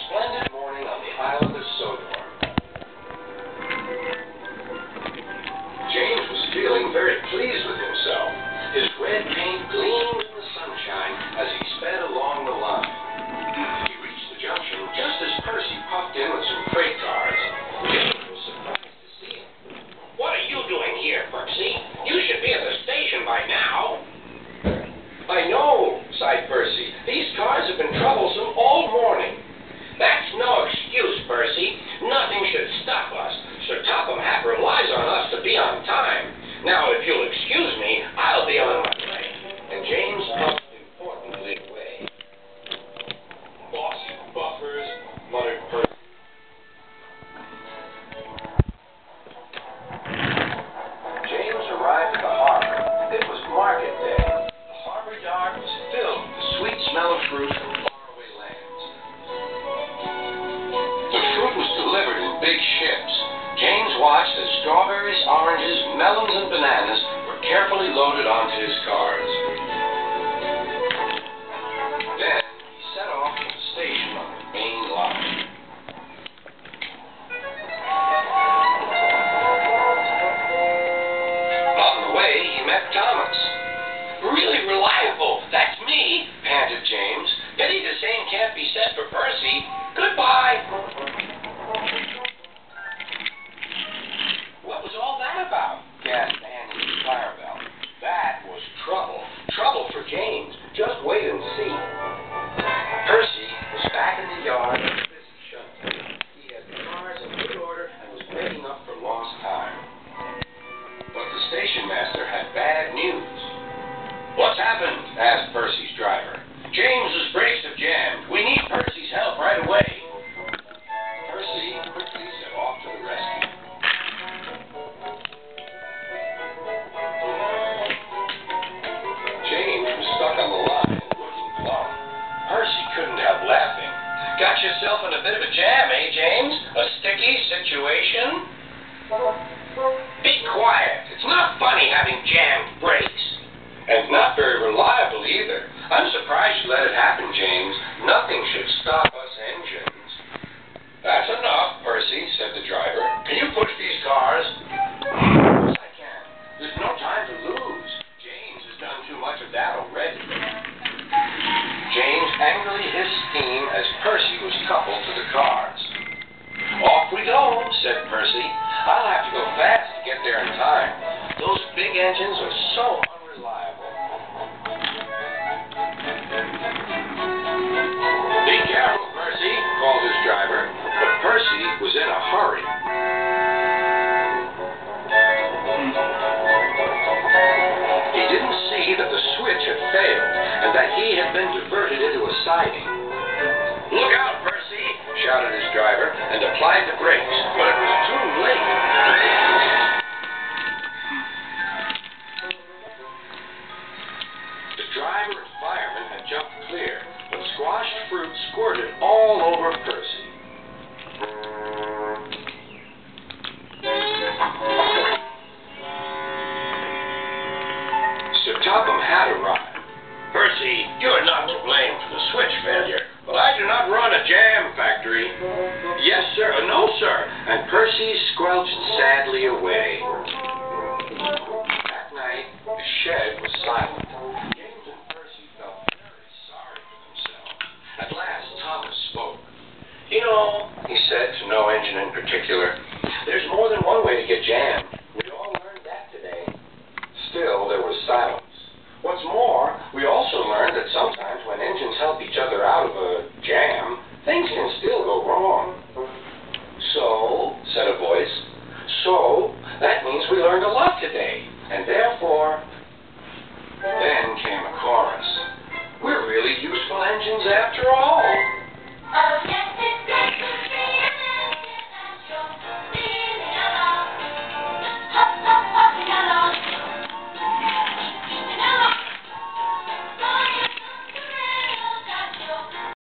splendid morning on the island of Sodor. James was feeling very pleased with himself. His red paint gleamed in the sunshine as he sped along the line. He reached the junction just as Percy popped in with some freight cars. James was surprised to see him. What are you doing here, Percy? You should be at the station by now. I know, sighed Percy. These cars have been troublesome all morning. That's no excuse, Percy. Nothing should stop us. Sir Topham Hatt relies on us to be on time. Now, if you'll excuse me, I'll be on my way. And James puffed importantly away. Bossy buffers, muttered Percy. James arrived at the harbor. It was market day. The harbor yard was filled with the sweet smell of fruit from faraway lands. The fruit was delivered in big ships. James watched as strawberries, oranges, melons, and bananas were carefully loaded onto his cars. Then he set off to the station on the main line. On the way, he met Thomas. really reliable. That's me, panted James. Pity the same can't be said for Percy. Goodbye. What was all that about? Gasped Annie and Clarabelle. That was trouble. Trouble for James. Just wait and see. Percy was back in the yard and busy shunting. He had the cars in good order and was making up for lost time. But the station master had bad news. What's happened? Asked Percy's driver. James's brakes have jammed. We need Percy's help right away. Percy quickly set off to the rescue. James was stuck on the line and looking glum. Percy couldn't help laughing. Got yourself in a bit of a jam, eh, James? A sticky situation? Be quiet. It's not funny having jammed brakes. And not very reliable either. I'm surprised you let it happen, James. Nothing should stop us engines. That's enough, Percy, said the driver. Can you push these cars? Of course I can. There's no time to lose. James has done too much of that already. James angrily hissed steam as Percy was coupled to the cars. Off we go, said Percy. I'll have to go fast to get there in time. Those big engines are so unreliable. Be careful, Percy, called his driver, but Percy was in a hurry. He didn't see that the switch had failed and that he had been diverted into a siding. Look out, Percy, shouted his driver and applied the brakes, but it was too late. The driver and fireman had jumped clear, but squashed fruit squirted all over Percy. Sir Topham Hatt arrived. Percy, you're not to blame for the switch failure, but I do not run a jam factory. Yes, sir. No, sir. And Percy squelched sadly away. That night, the shed was silent. James and Percy felt very sorry for themselves. At last, Thomas spoke. You know, he said to no engine in particular, there's more than one way to get jammed. We all learned that today. Still, there was silence. What's more, we also learned that sometimes when engines help each other out of a jam, things can still go wrong. So, said a voice, so that means we learned a lot today, and therefore